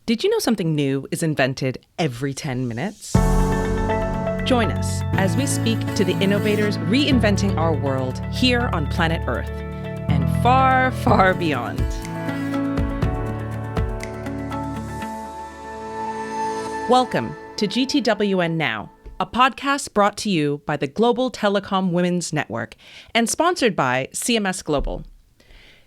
Did you know something new is invented every 10 minutes? Join us as we speak to the innovators reinventing our world here on planet Earth and far, far beyond. Welcome to GTWN Now, a podcast brought to you by the Global Telecom Women's Network and sponsored by CMS Global.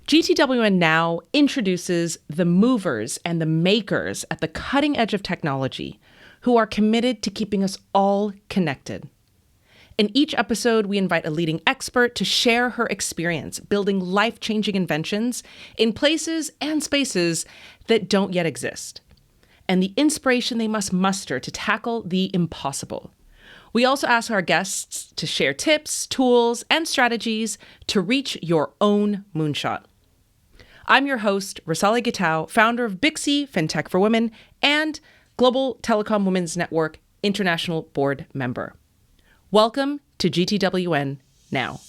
GTWN Now introduces the movers and the makers at the cutting edge of technology who are committed to keeping us all connected. In each episode, we invite a leading expert to share her experience building life-changing inventions in places and spaces that don't yet exist, and the inspiration they must muster to tackle the impossible. We also ask our guests to share tips, tools, and strategies to reach your own moonshot. I'm your host, Rosali Gitao, founder of Bixi FinTech for Women and Global Telecom Women's Network International Board member. Welcome to GTWN Now.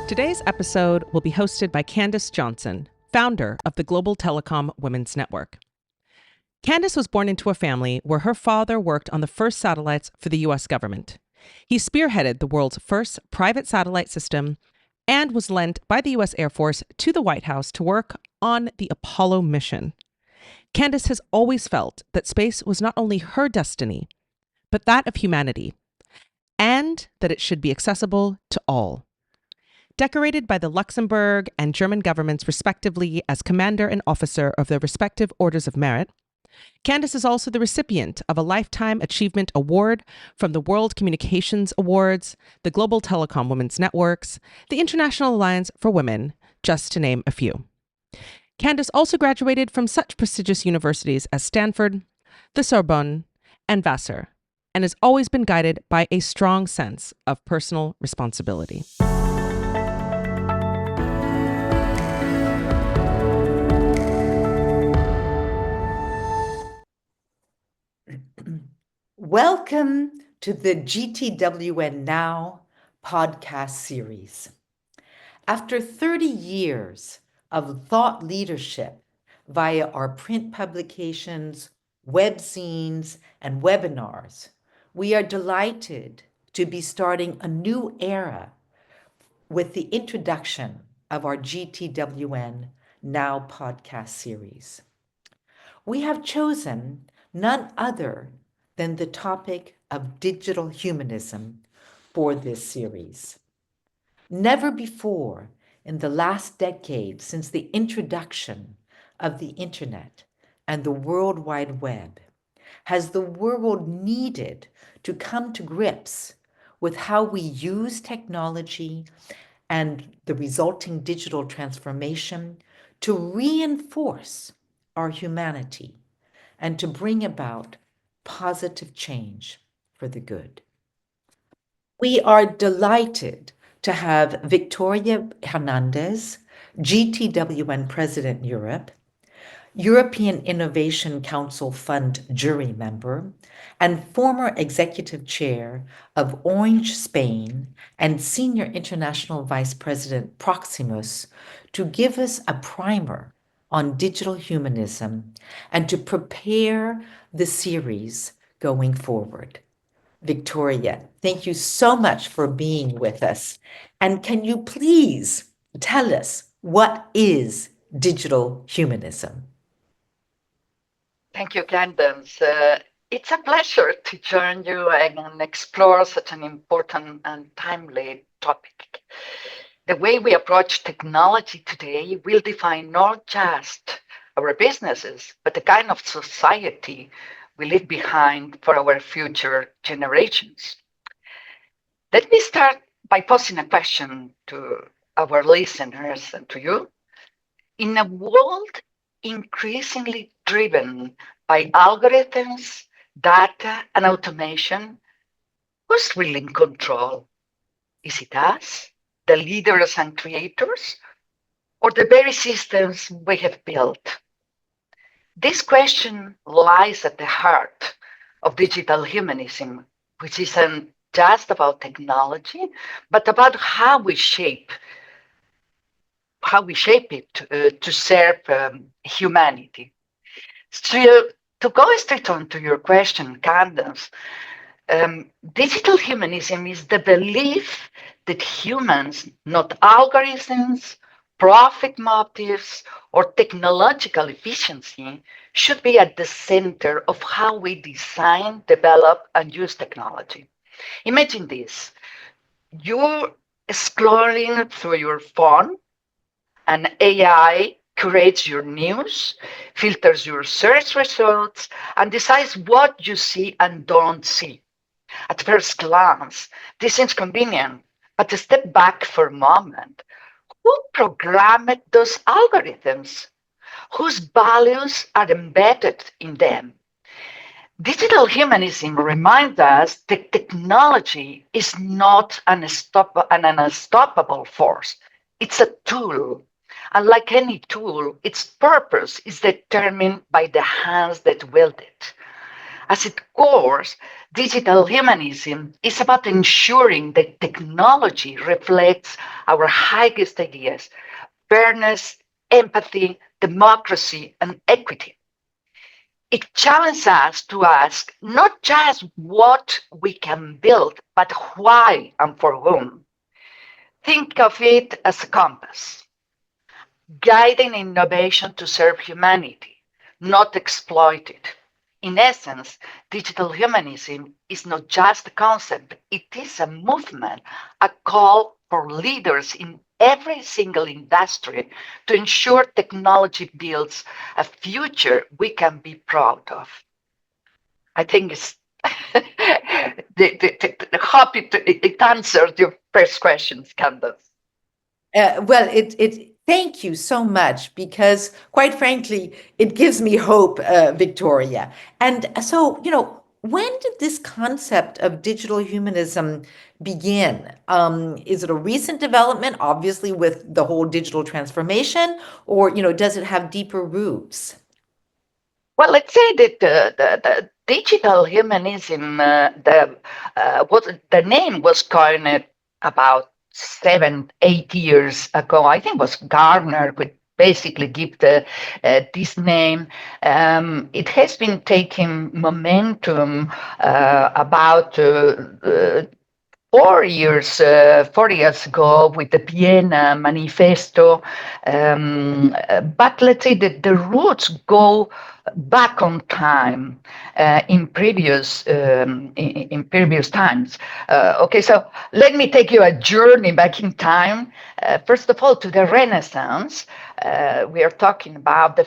Today's episode will be hosted by Candace Johnson, founder of the Global Telecom Women's Network. Candace was born into a family where her father worked on the first satellites for the U.S. government. He spearheaded the world's first private satellite system and was lent by the U.S. Air Force to the White House to work on the Apollo mission. Candace has always felt that space was not only her destiny, but that of humanity, and that it should be accessible to all. Decorated by the Luxembourg and German governments respectively as commander and officer of their respective orders of merit, Candace is also the recipient of a Lifetime Achievement Award from the World Communications Awards, the Global Telecom Women's Networks, the International Alliance for Women, just to name a few. Candace also graduated from such prestigious universities as Stanford, the Sorbonne, and Vassar, and has always been guided by a strong sense of personal responsibility. Welcome to the GTWN Now podcast series. After 30 years of thought leadership via our print publications, webzines, and webinars, we are delighted to be starting a new era with the introduction of our GTWN Now podcast series. We have chosen none other than the topic of digital humanism for this series. Never before in the last decade since the introduction of the internet and the World Wide Web has the world needed to come to grips with how we use technology and the resulting digital transformation to reinforce our humanity and to bring about positive change for the good. We are delighted to have Victoria Hernandez, GTWN President Europe, European Innovation Council Fund jury member, and former executive chair of Orange Spain and senior international vice president Proximus, to give us a primer on digital humanism and to prepare the series going forward. Victoria, thank you so much for being with us. And can you please tell us what is digital humanism? Thank you, Candace. It's a pleasure to join you and explore such an important and timely topic. The way we approach technology today will define not just our businesses, but the kind of society we leave behind for our future generations. Let me start by posing a question to our listeners and to you. In a world increasingly driven by algorithms, data, and automation, who's really in control? Is it us, the leaders and creators, or the very systems we have built? This question lies at the heart of digital humanism, which is an just about technology, but about how we shape it to serve humanity. So, to go straight on to your question, Candace, digital humanism is the belief that humans, not algorithms, profit motives, or technological efficiency, should be at the center of how we design, develop, and use technology. Imagine this: you're scrolling through your phone, and AI curates your news, filters your search results, and decides what you see and don't see. At first glance, this seems convenient, but to step back for a moment, who programmed those algorithms? Whose values are embedded in them? Digital humanism reminds us that technology is not an unstoppable force. It's a tool. And like any tool, its purpose is determined by the hands that wield it. As its core, digital humanism is about ensuring that technology reflects our highest ideas: fairness, empathy, democracy, and equity. It challenges us to ask not just what we can build, but why and for whom. Think of it as a compass, guiding innovation to serve humanity, not exploit it. In essence, digital humanism is not just a concept, it is a movement, a call for leaders in every single industry to ensure technology builds a future we can be proud of. I think it's hope it answered your first questions, Candace. Well, thank you so much, because quite frankly, it gives me hope, Victoria. And so, when did this concept of digital humanism begin? Is it a recent development, obviously, with the whole digital transformation, or, does it have deeper roots? Well, let's say that the digital humanism, the name was coined about 7, 8 years ago. I think it was Garner who basically give this name. It has been taking momentum about 4 years ago with the Vienna Manifesto. But let's say that the roots go back on time in previous times. Okay, so let me take you a journey back in time. First of all, to the Renaissance. We are talking about from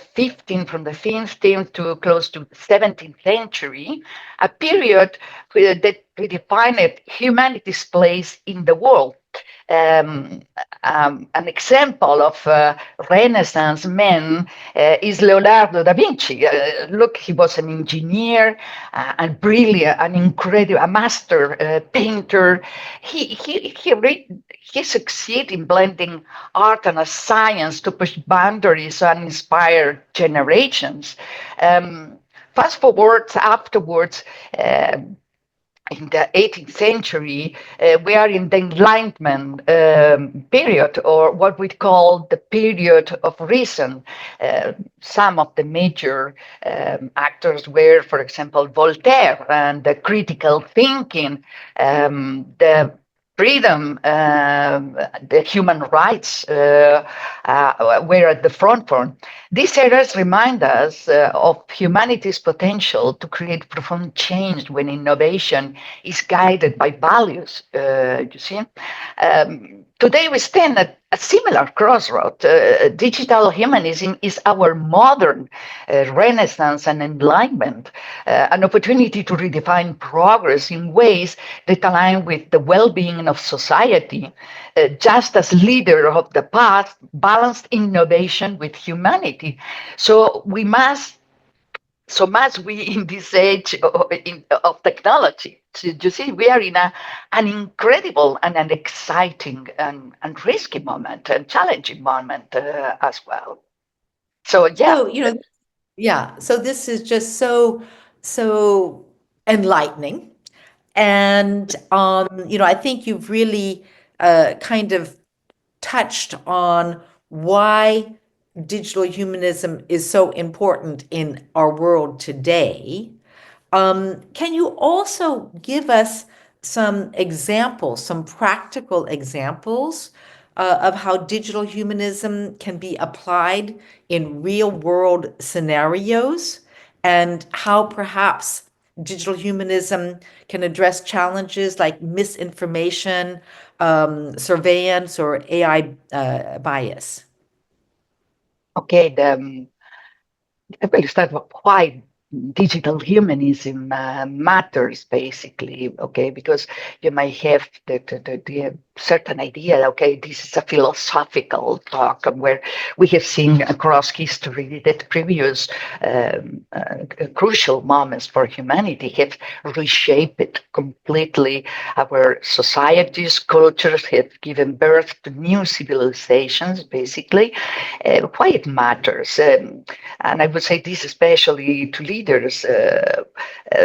the 15th to close to the 17th century, a period that redefined humanity's place in the world. An example of Renaissance men is Leonardo da Vinci. Look, he was an engineer, and brilliant, an incredible, a master painter. He succeeded in blending art and science to push boundaries and inspire generations. Fast forward afterwards. In the 18th century, we are in the Enlightenment period, or what we call the period of reason. Some of the major actors were, for example, Voltaire, and the critical thinking, the freedom, the human rights were at the front. These eras remind us of humanity's potential to create profound change when innovation is guided by values. You see, today we stand at a similar crossroad. Digital humanism is our modern renaissance and enlightenment, an opportunity to redefine progress in ways that align with the well-being of society, just as leader of the past balanced innovation with humanity. So much we in this age of technology. So you see, we are in an incredible and an exciting and risky moment and challenging moment as well. So yeah. So, yeah, so this is just so enlightening. And, I think you've really kind of touched on why digital humanism is so important in our world today. Can you also give us some examples, some practical examples of how digital humanism can be applied in real world scenarios and how perhaps digital humanism can address challenges like misinformation, surveillance, or AI bias? Okay, I will start with why digital humanism matters, basically, okay, because you might have the certain idea, okay, this is a philosophical talk where we have seen across history that previous crucial moments for humanity have reshaped completely our societies, cultures, have given birth to new civilizations, basically. Why it matters. And I would say this especially to leaders,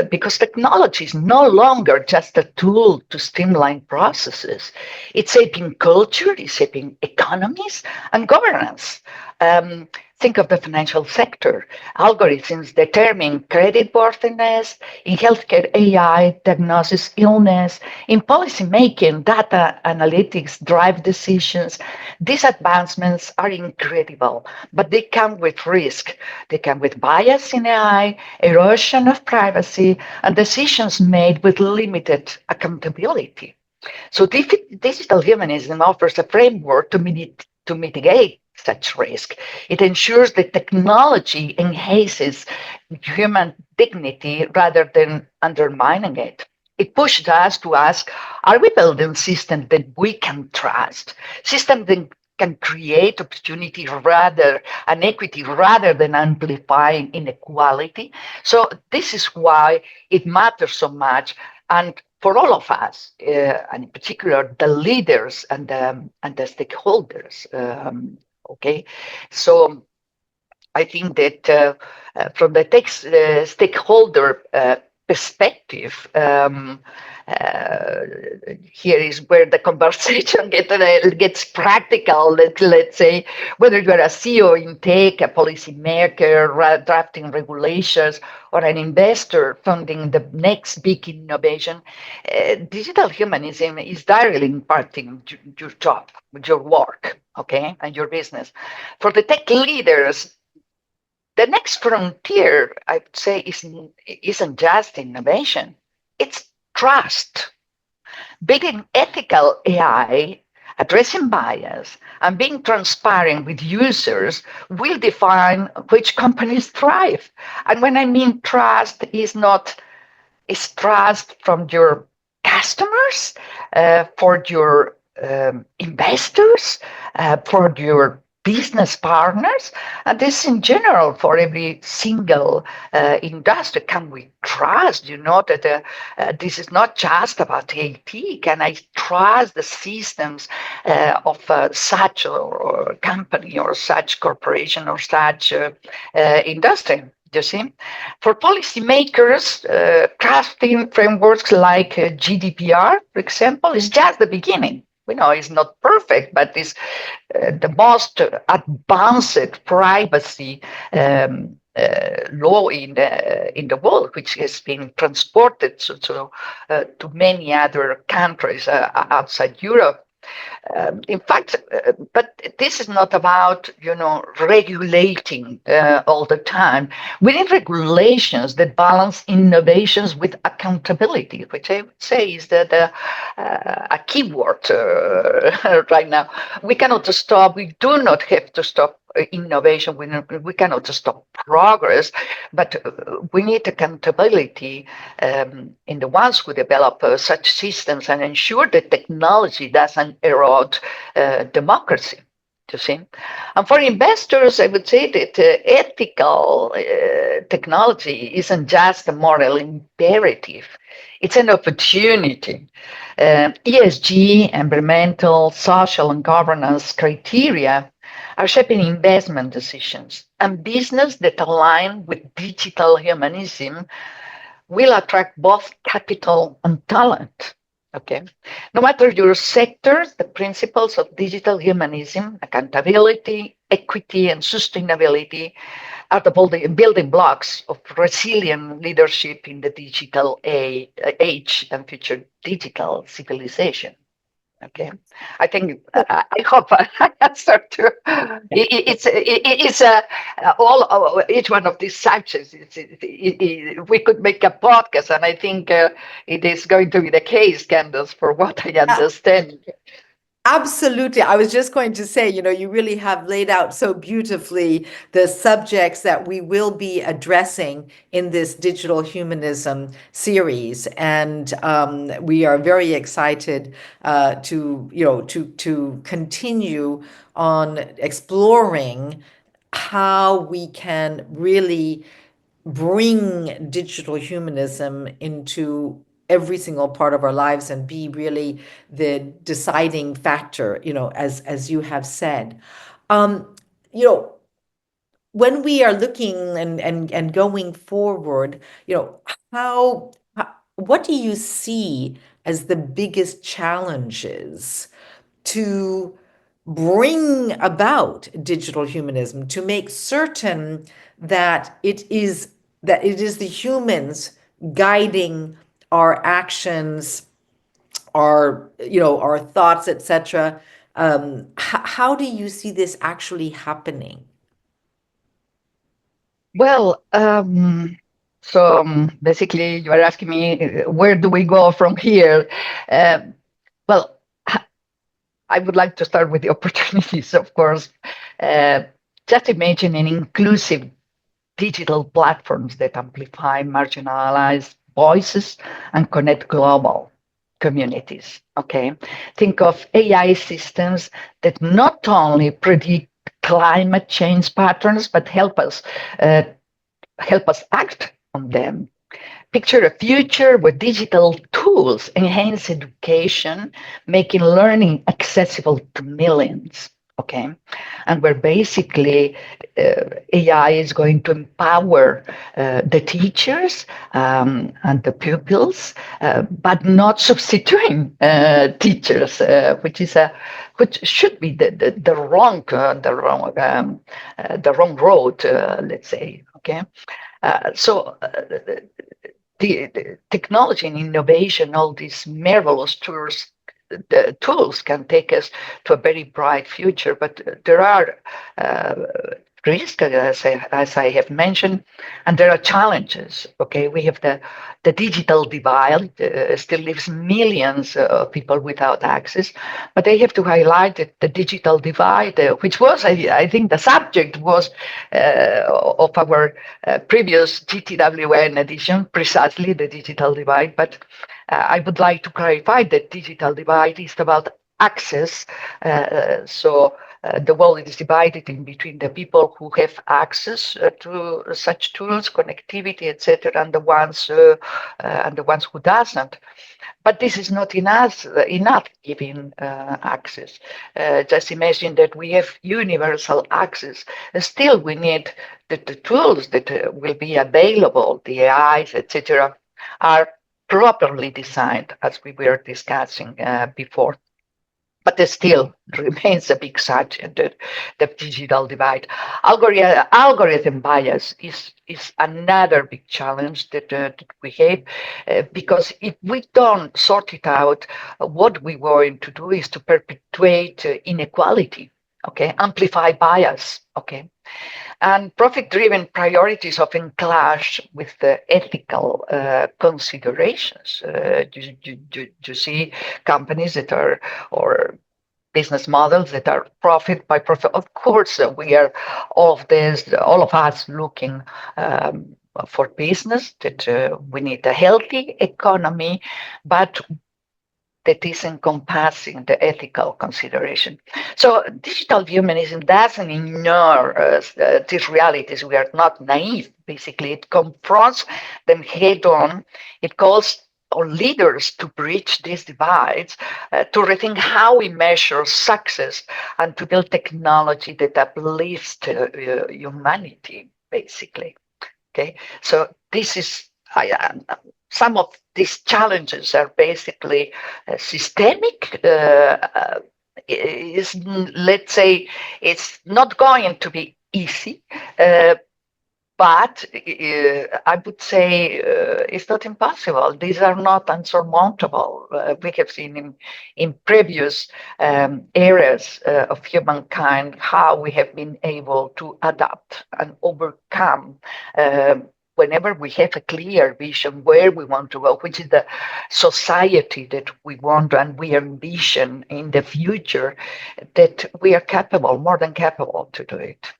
because technology is no longer just a tool to streamline processes. It's shaping culture, it's shaping economies and governance. Um, Think of the financial sector. Algorithms determine credit worthiness, in healthcare, AI diagnoses illness, in policy making, data analytics drive decisions. These advancements are incredible, but they come with risk. They come with bias in AI, erosion of privacy, and decisions made with limited accountability. So digital humanism offers a framework to mitigate such risk. It ensures that technology enhances human dignity rather than undermining it. It pushed us to ask, are we building systems that we can trust? Systems that can create opportunity rather and equity rather than amplifying inequality. So this is why it matters so much. And for all of us, and in particular the leaders and the stakeholders. Okay, so I think that from the stakeholder perspective, uh, here is where the conversation gets practical. Let's say whether you're a CEO in tech, a policymaker drafting regulations, or an investor funding the next big innovation, digital humanism is directly impacting your job, your work, okay, and your business. For the tech leaders, the next frontier, I would say, isn't just innovation, it's trust. Building ethical AI, addressing bias, and being transparent with users will define which companies thrive. And when I mean trust, is trust from your customers, for your investors, for your business partners, and this in general for every single industry. Can we trust, that this is not just about IT? Can I trust the systems of such or company or such corporation or such industry? You see, for policymakers, crafting frameworks like GDPR, for example, is just the beginning. We know it's not perfect, but it's the most advanced privacy law in the world, which has been transported to many other countries outside Europe. In fact, but this is not about, regulating all the time. We need regulations that balance innovations with accountability, which I would say is a key word right now. We cannot stop. We do not have to stop innovation. We cannot stop progress, but we need accountability in the ones who develop such systems and ensure that technology doesn't erode democracy. You see, and for investors, I would say that ethical technology isn't just a moral imperative; it's an opportunity. ESG, environmental, social, and governance criteria are shaping investment decisions, and business that align with digital humanism will attract both capital and talent. Okay, no matter your sector, the principles of digital humanism, accountability, equity, and sustainability are the building blocks of resilient leadership in the digital age and future digital civilization. Okay, I think I hope I answered to. It's all each one of these subjects. We could make a podcast, and I think it is going to be the case, Candace, for what I understand. Absolutely. I was just going to say, you really have laid out so beautifully the subjects that we will be addressing in this digital humanism series, and we are very excited to continue on exploring how we can really bring digital humanism into every single part of our lives and be really the deciding factor, as you have said. Um, you know, when we are looking and going forward, what do you see as the biggest challenges to bring about digital humanism, to make certain that it is the humans guiding our actions, our thoughts, etc. How do you see this actually happening? Well, basically, you are asking me where do we go from here? Well, I would like to start with the opportunities, of course. Uh, just imagine an inclusive digital platforms that amplify marginalized voices and connect global communities. Okay, think of AI systems that not only predict climate change patterns but uh, help us act on them. Picture a future where digital tools enhance education, making learning accessible to millions. Okay, and where basically AI is going to empower the teachers and the pupils, but not substituting teachers, which should be the wrong road, let's say. Okay, the technology and innovation, all these marvelous tools, the tools can take us to a very bright future, but there are uh, risks, as I have mentioned, and there are challenges. Okay, we have the digital divide, still leaves millions of people without access, but I have to highlight that the digital divide, which was, I think, the subject was of our previous GTWN edition, precisely the digital divide, but I would like to clarify that digital divide is about access. The world is divided in between the people who have access to such tools, connectivity, etc., and the ones who doesn't. But this is not enough giving access. Just imagine that we have universal access. Still, we need the tools that will be available, the AIs, etc., are properly designed, as we were discussing before. But there still remains a big subject, the digital divide. Algorithm bias is another big challenge that we have, because if we don't sort it out, what we going to do is to perpetuate inequality, okay, amplify bias, okay. And profit-driven priorities often clash with the ethical considerations. You see companies that are, or business models that are profit by profit. Of course, we are all of us looking for business, that we need a healthy economy, but that is encompassing the ethical consideration. So digital humanism doesn't ignore these realities. We are not naive, basically. It confronts them head on. It calls on leaders to bridge these divides, to rethink how we measure success, and to build technology that uplifts humanity, basically. Okay, so this is some of these challenges are basically systemic. Is Let's say it's not going to be easy, but I would say it's not impossible. These are not unsurmountable. We have seen in previous eras of humankind how we have been able to adapt and overcome. Whenever we have a clear vision where we want to go, which is the society that we want and we envision in the future, that we are capable, more than capable to do it.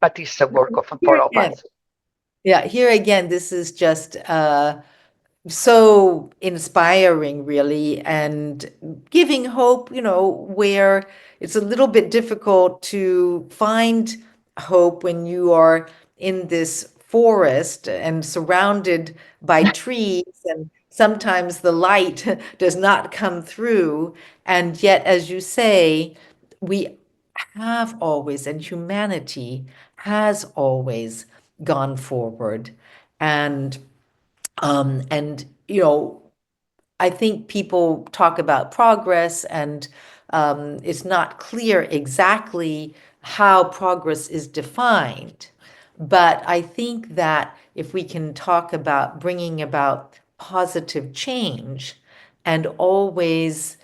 But it's a work of for all of us. Yeah, here again, this is just so inspiring, really, and giving hope, where it's a little bit difficult to find hope when you are in this forest and surrounded by trees, and sometimes the light does not come through. And yet, as you say, we have always, and humanity has always gone forward. And and I think people talk about progress, and it's not clear exactly how progress is defined. But I think that if we can talk about bringing about positive change and always,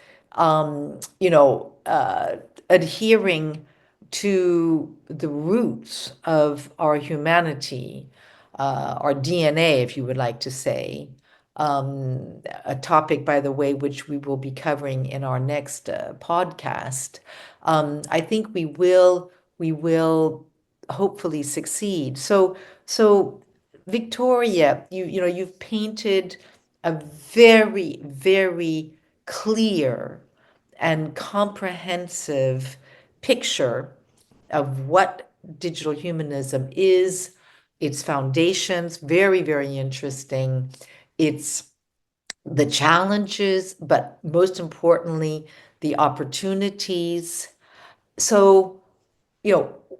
adhering to the roots of our humanity, our DNA, if you would like to say, a topic, by the way, which we will be covering in our next podcast. I think we will hopefully succeed. So Victoria, you've painted a very, very clear and comprehensive picture of what digital humanism is, its foundations, very, very interesting. It's the challenges, but most importantly, the opportunities. So,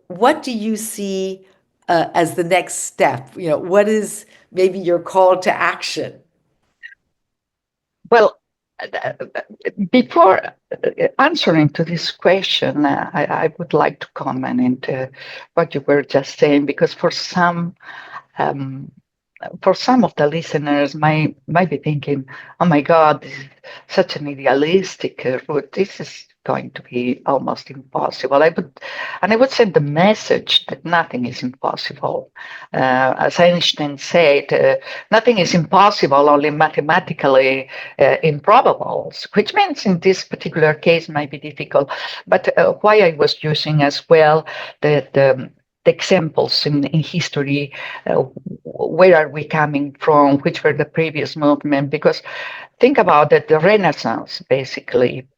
what do you see as the next step? What is maybe your call to action? Well, before answering to this question, I would like to comment into what you were just saying, because um, for some of the listeners might be thinking, "Oh my God, this is such an idealistic route. This is going to be almost impossible." I would send the message that nothing is impossible. As Einstein said, nothing is impossible, only mathematically improbable, which means in this particular case might be difficult. But why I was using as well the examples in history, where are we coming from, which were the previous movement, because think about it, the Renaissance, basically,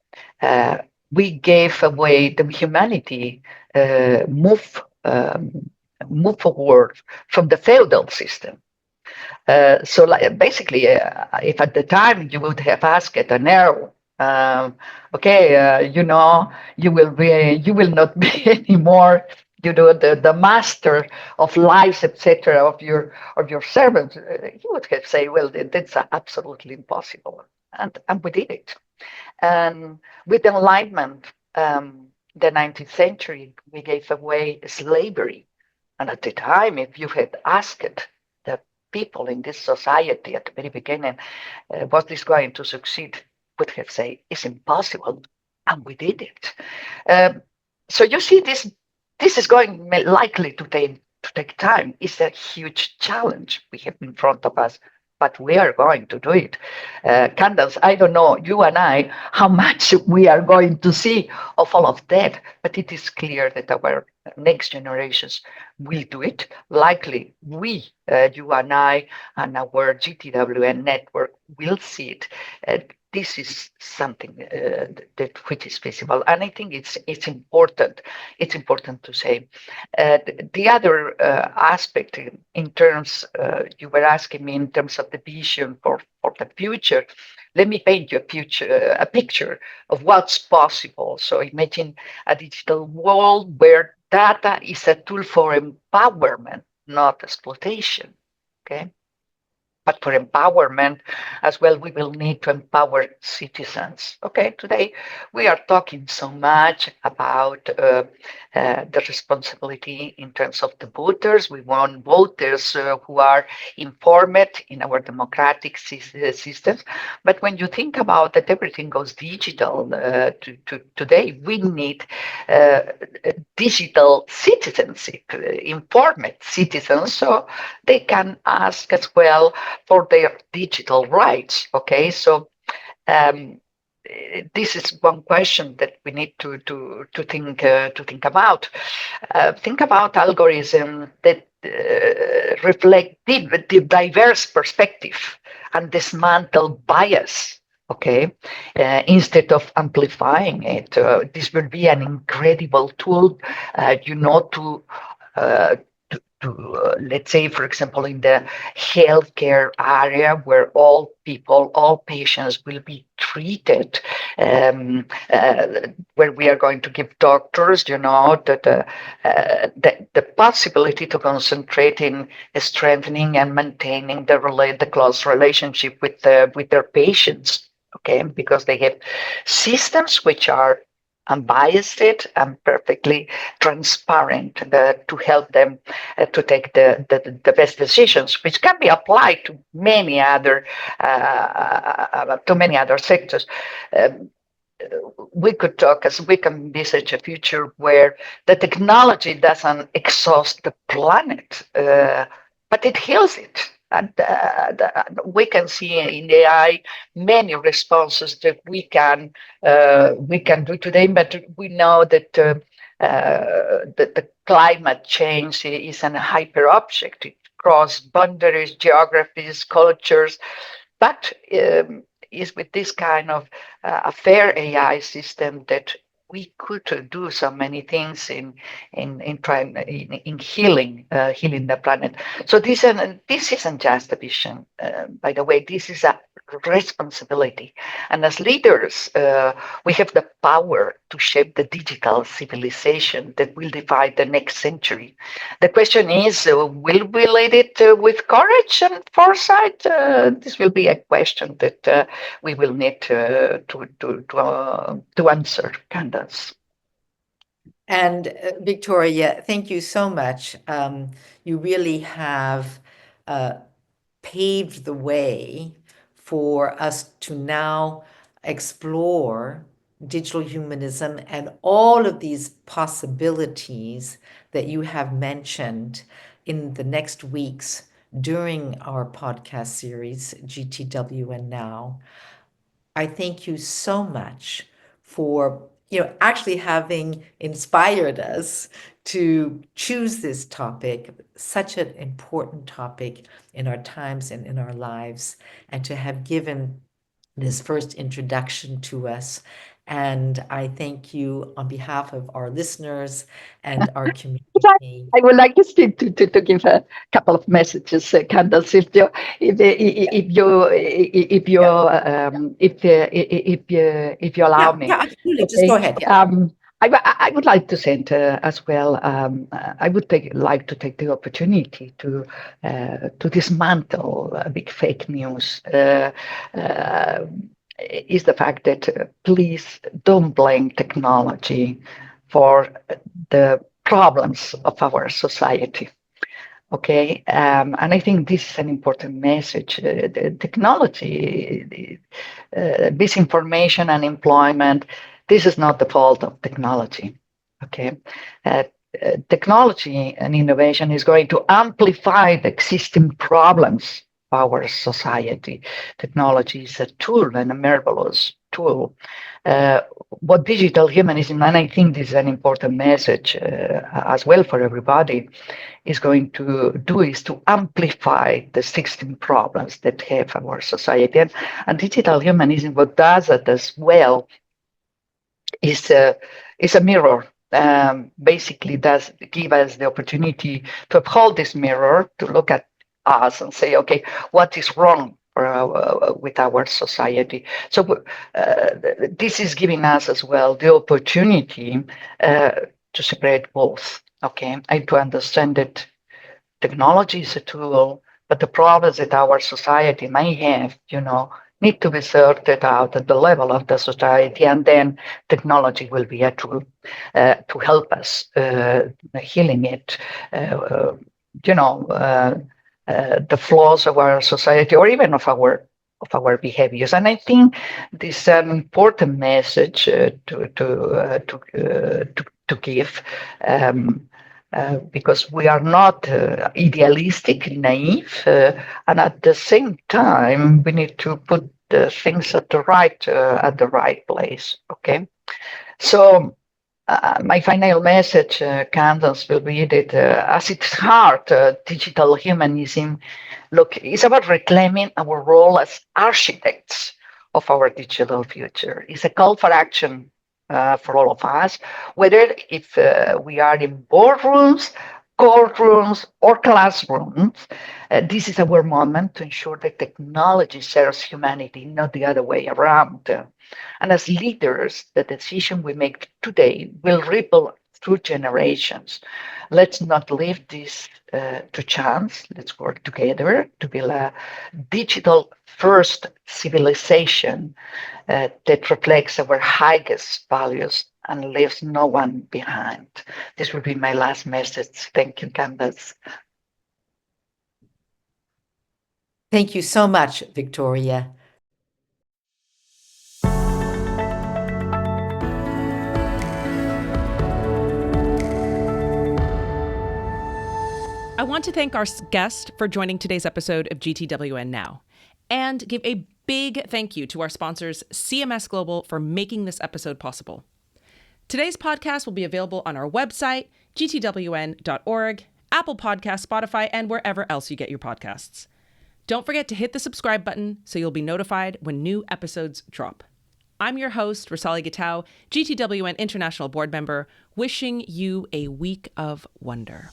uh, we gave away the humanity, move forward from the feudal system. So basically, if at the time you would have asked an arrow, okay, you will not be anymore, the master of lives, etc., of your servants, you would have said, well, that's absolutely impossible, and we did it. And with enlightenment, the 19th century, we gave away slavery. And at the time, if you had asked the people in this society at the very beginning, was this going to succeed, would have said, it's impossible. And we did it. So you see, this is going likely to take time. It's a huge challenge we have in front of us, but we are going to do it. Candace, I don't know, you and I, how much we are going to see of all of that, but it is clear that our next generations will do it. Likely, you and I, and our GTWN network will see it. This is something that which is visible, and I think it's important. It's important to say. The other aspect in terms, you were asking me in terms of the vision for the future. Let me paint you a picture of what's possible. So imagine a digital world where data is a tool for empowerment, not exploitation. Okay. but for empowerment as well, we will need to empower citizens. Okay, today we are talking so much about the responsibility in terms of the voters. We want voters who are informed in our democratic systems. But when you think about that everything goes digital today, we need digital citizenship, informed citizens, so they can ask as well for their digital rights. Okay, so um, this is one question that we need to think about. Think about algorithms that reflect the diverse perspective and dismantle bias. Okay, instead of amplifying it, this will be an incredible tool, to let's say, for example, in the healthcare area, where all people, all patients will be treated, where we are going to give doctors, the possibility to concentrate in strengthening and maintaining the close relationship with their patients. Okay, because they have systems which are unbiased and perfectly transparent to help them to take the best decisions, which can be applied to many other sectors. Um, we could talk as we can envisage a future where the technology doesn't exhaust the planet, but it heals it. And we can see in AI many responses that we can do today, but we know that the climate change is an hyper object. It crosses boundaries, geographies, cultures, but is with this kind of a fair AI system that we could do so many things in healing the planet. So this isn't just a vision. By the way, this is a responsibility, and as leaders, we have the power to shape the digital civilization that will define the next century. The question is, will we lead it with courage and foresight? This will be a question that we will need to answer, Candace. And Victoria, thank you so much. You really have paved the way for us to now explore digital humanism and all of these possibilities that you have mentioned in the next weeks during our podcast series, GTWN Now. I thank you so much for actually having inspired us to choose this topic, such an important topic in our times and in our lives, and to have given this first introduction to us. And I thank you on behalf of our listeners and our community. I would like to give a couple of messages, Candace, if you allow me. Yeah, absolutely. Just go ahead. Yeah. I would like to send as well. I would like to take the opportunity to dismantle big fake news. Is the fact that please don't blame technology for the problems of our society. Okay, and I think this is an important message. The technology, misinformation, and employment. This is not the fault of technology. Okay, technology and innovation is going to amplify the existing problems of our society. Technology is a tool, and a marvelous tool. What digital humanism, and I think this is an important message as well for everybody, is going to do is to amplify the existing problems that have our society. And digital humanism, what does it as well, is a mirror. Basically, does give us the opportunity to uphold this mirror, to look at us and say, okay, what is wrong with our society? So this is giving us as well the opportunity to separate both. Okay, and to understand that technology is a tool, but the problems that our society may have, need to be sorted out at the level of the society, and then technology will be a tool to help us healing it. Uh, you know, the flaws of our society, or even of our behaviors. And I think this is an important message to give. Because we are not idealistic, naive, and at the same time, we need to put things at the right place. Okay, so my final message, Candace, will be that at its heart, digital humanism, look, is about reclaiming our role as architects of our digital future. It's a call for action for all of us, whether if we are in boardrooms, courtrooms, or classrooms. This is our moment to ensure that technology serves humanity, not the other way around. And as leaders, the decision we make today will ripple through generations. Let's not leave this to chance. Let's work together to build a digital first civilization that reflects our highest values and leaves no one behind. This will be my last message. Thank you, Candace. Thank you so much, Victoria. I want to thank our guest for joining today's episode of GTWN Now, and give a big thank you to our sponsors, CMS Global, for making this episode possible. Today's podcast will be available on our website, gtwn.org, Apple Podcasts, Spotify, and wherever else you get your podcasts. Don't forget to hit the subscribe button so you'll be notified when new episodes drop. I'm your host, Rosalie Gitau, GTWN International Board Member, wishing you a week of wonder.